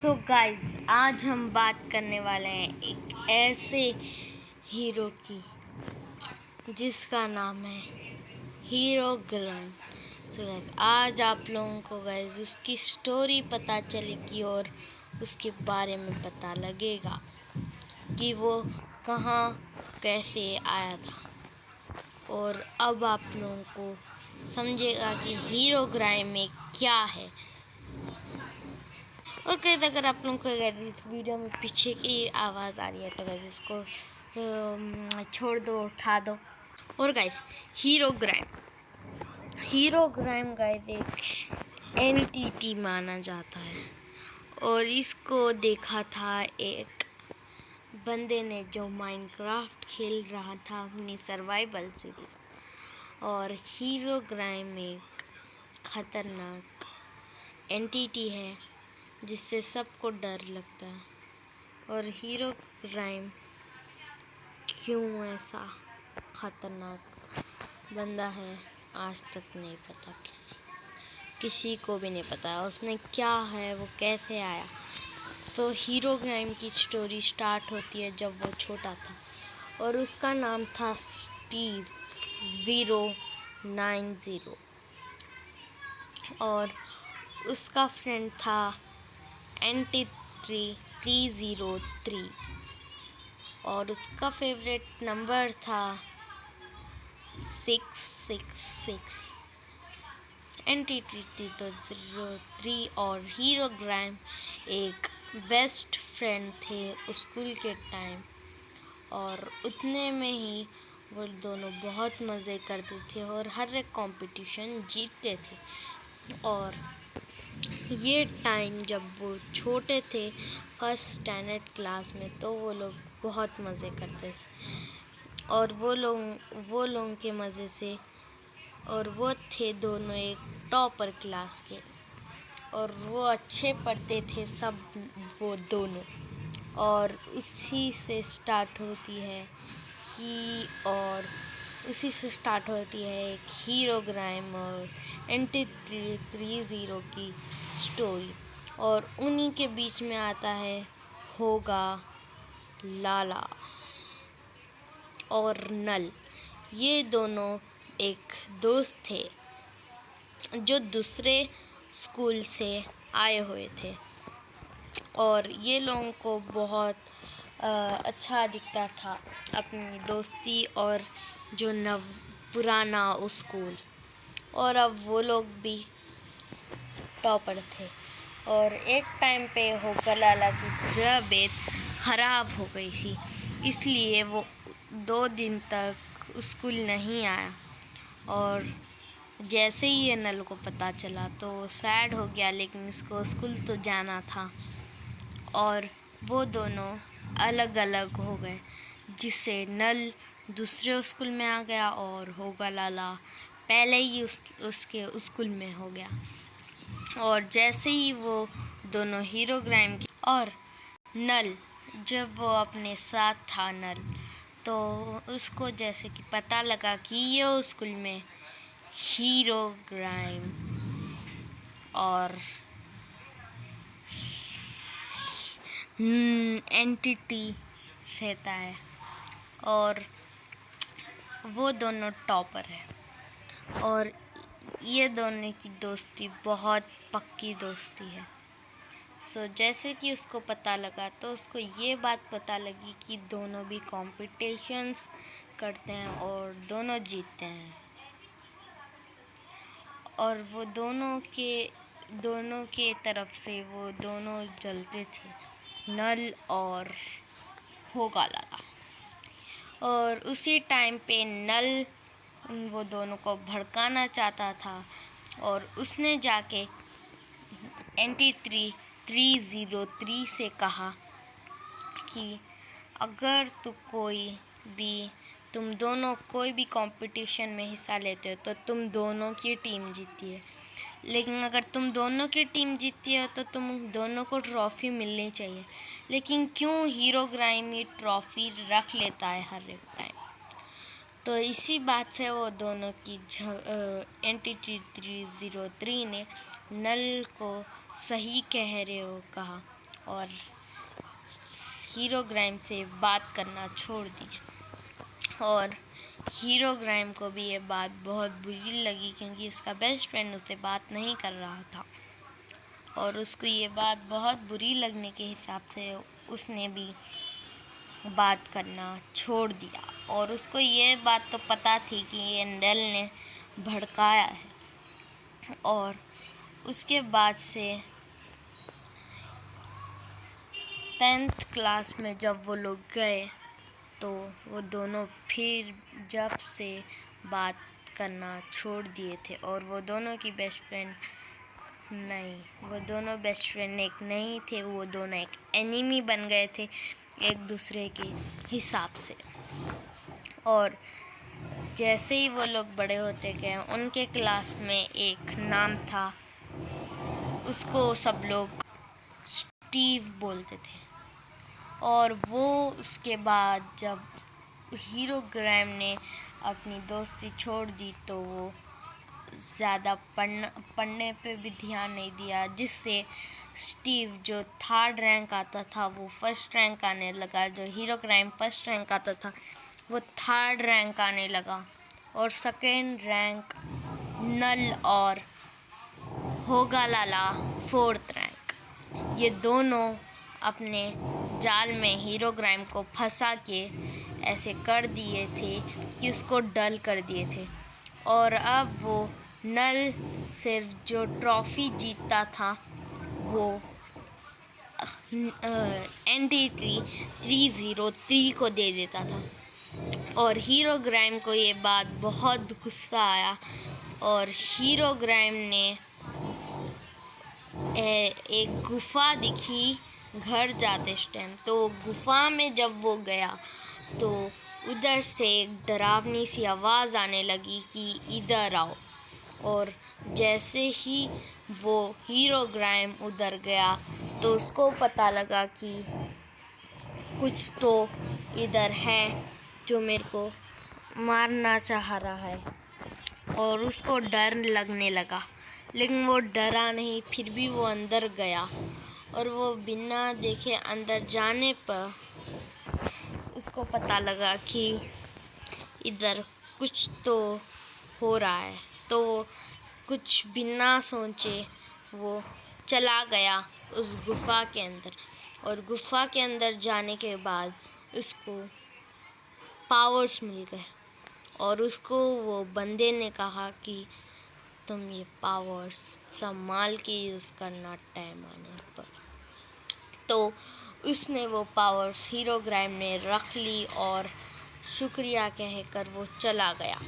तो गाइस आज हम बात करने वाले हैं एक ऐसे हीरो की जिसका नाम है हीरो ग्राइम। सो गाइस आज आप लोगों को गाइस उसकी स्टोरी पता चलेगी और उसके बारे में पता लगेगा कि वो कहाँ कैसे आया था। और अब आप लोगों को समझेगा कि हीरो ग्राइम में क्या है। और गाइस अगर आप लोगों को इस वीडियो में पीछे की आवाज़ आ रही है तो गाइस इसको छोड़ दो, उठा दो। और गाइस हीरो ग्राइम गाइस एक एंटिटी माना जाता है और इसको देखा था एक बंदे ने जो माइनक्राफ्ट खेल रहा था अपनी सर्वाइवल सीरीज। और हीरो ग्राइम एक खतरनाक एंटिटी है जिससे सबको डर लगता है। और हीरो ग्राइम क्यों ऐसा खतरनाक बंदा है आज तक नहीं पता, किसी को भी नहीं पता उसने क्या है, वो कैसे आया। तो हीरो ग्राइम की स्टोरी स्टार्ट होती है जब वो छोटा था और उसका नाम था स्टीव 090 और उसका फ्रेंड था एंटी 303 और उसका फेवरेट नंबर था 666। एंटी 303 और हीरो ग्राइम एक बेस्ट फ्रेंड थे स्कूल के टाइम और उतने में ही वो दोनों बहुत मज़े करते थे और हर एक कंपटीशन जीतते थे। और ये टाइम जब वो छोटे थे फर्स्ट स्टैंडर्ड क्लास में, तो वो लोग बहुत मज़े करते थे और वो लोग के मज़े से, और वो थे दोनों एक टॉपर क्लास के और वो अच्छे पढ़ते थे सब वो दोनों। और उसी से स्टार्ट होती है एक हीरो ग्राइम और एंटी 330 की स्टोरी। और उन्हीं के बीच में आता है होगा, लाला और नल। ये दोनों एक दोस्त थे जो दूसरे स्कूल से आए हुए थे और ये लोगों को बहुत अच्छा दिखता था अपनी दोस्ती और जो पुराना स्कूल। और अब वो लोग भी टॉपर थे और एक टाइम पे होकर लाला की तबीयत ख़राब हो गई थी, इसलिए वो 2 दिन तक स्कूल नहीं आया। और जैसे ही ये नल को पता चला तो सैड हो गया, लेकिन उसको स्कूल तो जाना था और वो दोनों अलग अलग हो गए, जिससे नल दूसरे स्कूल में आ गया और होगा लाला पहले ही उसके स्कूल में हो गया। और जैसे ही वो दोनों हीरो ग्राइम की और नल जब वो अपने साथ था नल, तो उसको जैसे कि पता लगा कि ये स्कूल में हीरो ग्राइम और एंटिटी रहता है और वो दोनों टॉपर है और ये दोनों की दोस्ती बहुत पक्की दोस्ती है। सो जैसे कि उसको पता लगा तो उसको ये बात पता लगी कि दोनों भी कॉम्पिटिशन्स करते हैं और दोनों जीतते हैं। और वो दोनों के तरफ से वो दोनों जलते थे, नल और होगा लाला। और उसी टाइम पे नल वो दोनों को भड़काना चाहता था और उसने जाके एंटी 303 से कहा कि अगर तुम दोनों कोई भी कंपटीशन में हिस्सा लेते हो तो तुम दोनों की टीम जीती है, लेकिन अगर तुम दोनों की टीम जीती है तो तुम दोनों को ट्रॉफ़ी मिलनी चाहिए। लेकिन क्यों हीरो ग्राइम ये ट्रॉफ़ी रख लेता है हर एक टाइम। तो इसी बात से वो दोनों की एंटी 303 ने नल को सही कह रहे हो कहा और हीरो ग्राइम से बात करना छोड़ दी। और हीरो ग्राइम को भी ये बात बहुत बुरी लगी, क्योंकि उसका बेस्ट फ्रेंड उससे बात नहीं कर रहा था, और उसको ये बात बहुत बुरी लगने के हिसाब से उसने भी बात करना छोड़ दिया। और उसको ये बात तो पता थी कि ये नल ने भड़काया है। और उसके बाद से 10th क्लास में जब वो लोग गए तो वो दोनों फिर जब से बात करना छोड़ दिए थे। और वो दोनों की बेस्ट फ्रेंड नहीं, वो दोनों बेस्ट फ्रेंड एक नहीं थे, वो दोनों एक एनिमी बन गए थे एक दूसरे के हिसाब से। और जैसे ही वो लोग बड़े होते गए, उनके क्लास में एक नाम था, उसको सब लोग स्टीव बोलते थे। और वो उसके बाद जब हीरो ग्राइम ने अपनी दोस्ती छोड़ दी तो वो ज़्यादा पढ़ने पे भी ध्यान नहीं दिया, जिससे स्टीव जो 3rd रैंक आता था वो 1st रैंक आने लगा। जो हीरो ग्राइम 1st रैंक आता था वो 3rd रैंक आने लगा। और 2nd रैंक नल और होगालाला 4th रैंक। ये दोनों अपने जाल में हीरो ग्राइम को फंसा के ऐसे कर दिए थे कि उसको डल कर दिए थे। और अब वो नल सिर्फ जो ट्रॉफी जीतता था वो NT3 303 को दे देता था। और हीरो ग्राइम को ये बात बहुत गुस्सा आया, और हीरो ग्राइम ने एक गुफा दिखी घर जाते टाइम। तो गुफा में जब वो गया तो उधर से एक डरावनी सी आवाज़ आने लगी कि इधर आओ। और जैसे ही वो हीरो ग्राइम उधर गया तो उसको पता लगा कि कुछ तो इधर है जो मेरे को मारना चाह रहा है। और उसको डर लगने लगा, लेकिन वो डरा नहीं, फिर भी वो अंदर गया। और वो बिना देखे अंदर जाने पर उसको पता लगा कि इधर कुछ तो हो रहा है। तो कुछ बिना सोचे वो चला गया उस गुफा के अंदर। और गुफा के अंदर जाने के बाद उसको पावर्स मिल गए। और उसको वो बंदे ने कहा कि तुम ये पावर्स संभाल के यूज़ करना टाइम आने पर। तो उसने वो पावर्स हीरो ग्राइम ने रख ली और शुक्रिया कहकर वो चला गया।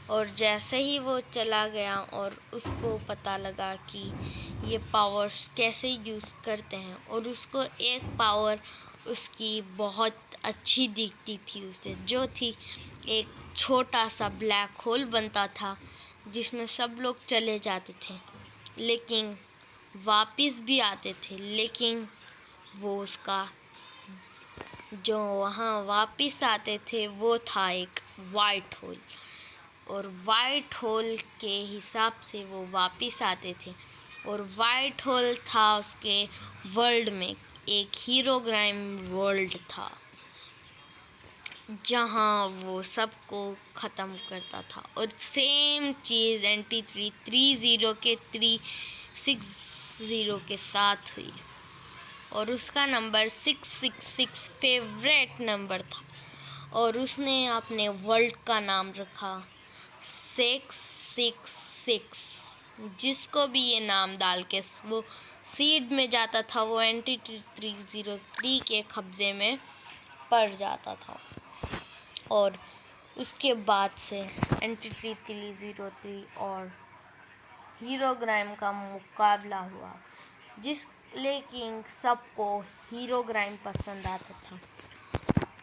और जैसे ही वो चला गया और उसको पता लगा कि ये पावर्स कैसे यूज़ करते हैं, और उसको एक पावर उसकी बहुत अच्छी दिखती थी उसे, जो थी एक छोटा सा ब्लैक होल बनता था जिसमें सब लोग चले जाते थे लेकिन वापस भी आते थे। लेकिन वो उसका जो वहाँ वापस आते थे वो था एक वाइट होल। और वाइट होल के हिसाब से वो वापस आते थे। और वाइट होल था उसके वर्ल्ड में, एक हीरो ग्राइम वर्ल्ड था जहाँ वो सबको ख़त्म करता था। और सेम चीज़ NT3 30 के 360 के साथ हुई। और उसका नंबर 666 फेवरेट नंबर था। और उसने अपने वर्ल्ड का नाम रखा 666। जिसको भी ये नाम डाल के वो सीड में जाता था वो NT303 के कब्ज़े में पड़ जाता था। और उसके बाद से NT303 और हीरो ग्राइम का मुकाबला हुआ, लेकिन सबको हीरो ग्राइम पसंद आता था।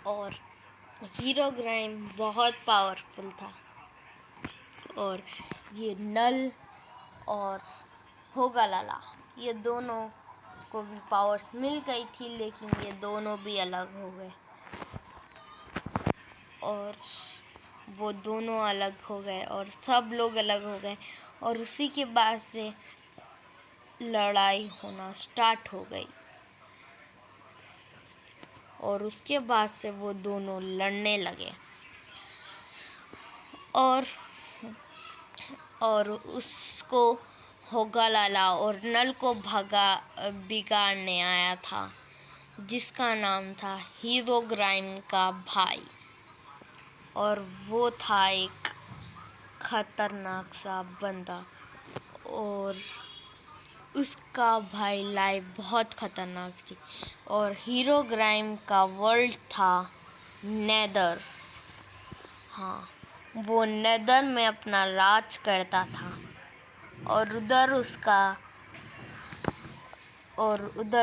और हीरो ग्राइम बहुत पावरफुल था। और ये नल और होगालाला ये दोनों को भी पावर्स मिल गई थी, लेकिन ये दोनों भी अलग हो गए। और वो दोनों अलग हो गए और सब लोग अलग हो गए। और उसी के बाद से लड़ाई होना स्टार्ट हो गई। और उसके बाद से वो दोनों लड़ने लगे और उसको होगा लाला और नल को बिगाड़ने आया था, जिसका नाम था हीरोग्राइम का भाई। और वो था एक खतरनाक सा बंदा और उसका भाई लाइफ बहुत खतरनाक थी। और हीरोग्राइम का वर्ल्ड था नेदर। हाँ, वो नेदर में अपना राज करता था और उधर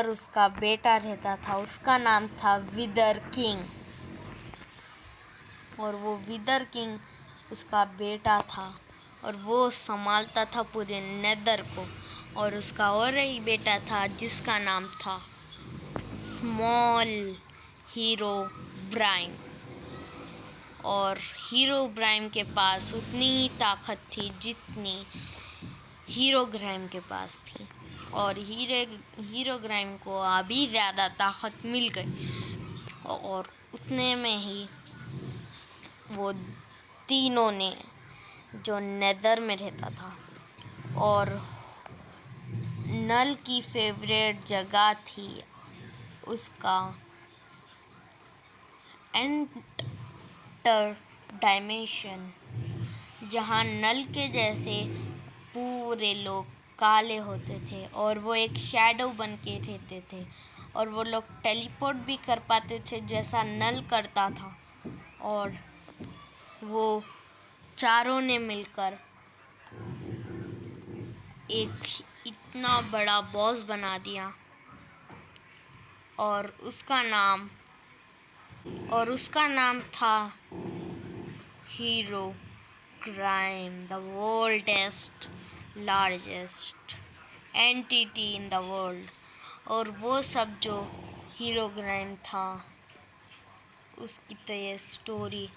उसका बेटा रहता था, उसका नाम था विदर किंग। और वो विदर किंग उसका बेटा था और वो संभालता था पूरे नेदर को। और उसका और एक बेटा था जिसका नाम था स्मॉल हीरो ब्राइम। और हीरो ब्राइम के पास उतनी ही ताकत थी जितनी हीरोग्राइम के पास थी। और हीरोग्राइम को अभी ज़्यादा ताकत मिल गई और उतने में ही वो तीनों ने जो नेदर में रहता था और नल की फेवरेट जगह थी उसका एंटर डायमेंशन, जहाँ नल के जैसे पूरे लोग काले होते थे और वो एक शैडो बन के रहते थे और वो लोग टेलीपोर्ट भी कर पाते थे जैसा नल करता था। और वो चारों ने मिलकर एक इतना बड़ा बॉस बना दिया और उसका नाम था हीरो ग्राइम, the world's largest entity in the world. और वो सब जो हीरो ग्राइम था उसकी तो ये स्टोरी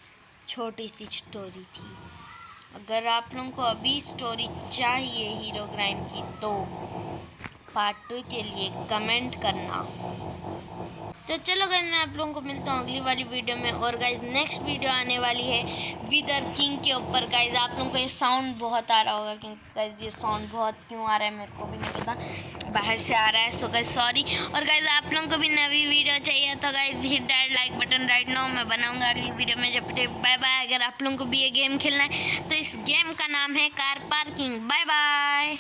छोटी सी स्टोरी थी। अगर आप लोगों को अभी स्टोरी चाहिए हीरो ग्राइम की तो पार्ट 2 के लिए कमेंट करना। तो चलो गाइस, मैं आप लोगों को मिलता हूँ अगली वाली वीडियो में। और गाइस नेक्स्ट वीडियो आने वाली है विदर किंग के ऊपर। गाइस आप लोगों को ये साउंड बहुत आ रहा होगा क्योंकि गाइस ये साउंड बहुत क्यों आ रहा है मेरे को भी नहीं पता, बाहर से आ रहा है, सो गाइस सॉरी। और गाइस आप लोगों को भी नवी वीडियो चाहिए तो guys hit that like button right now. मैं बनाऊंगा अगली वीडियो में। जब तक बाय बाय। अगर आप लोगों को भी ये गेम खेलना है तो इस गेम का नाम है कार पार्किंग। Bye bye.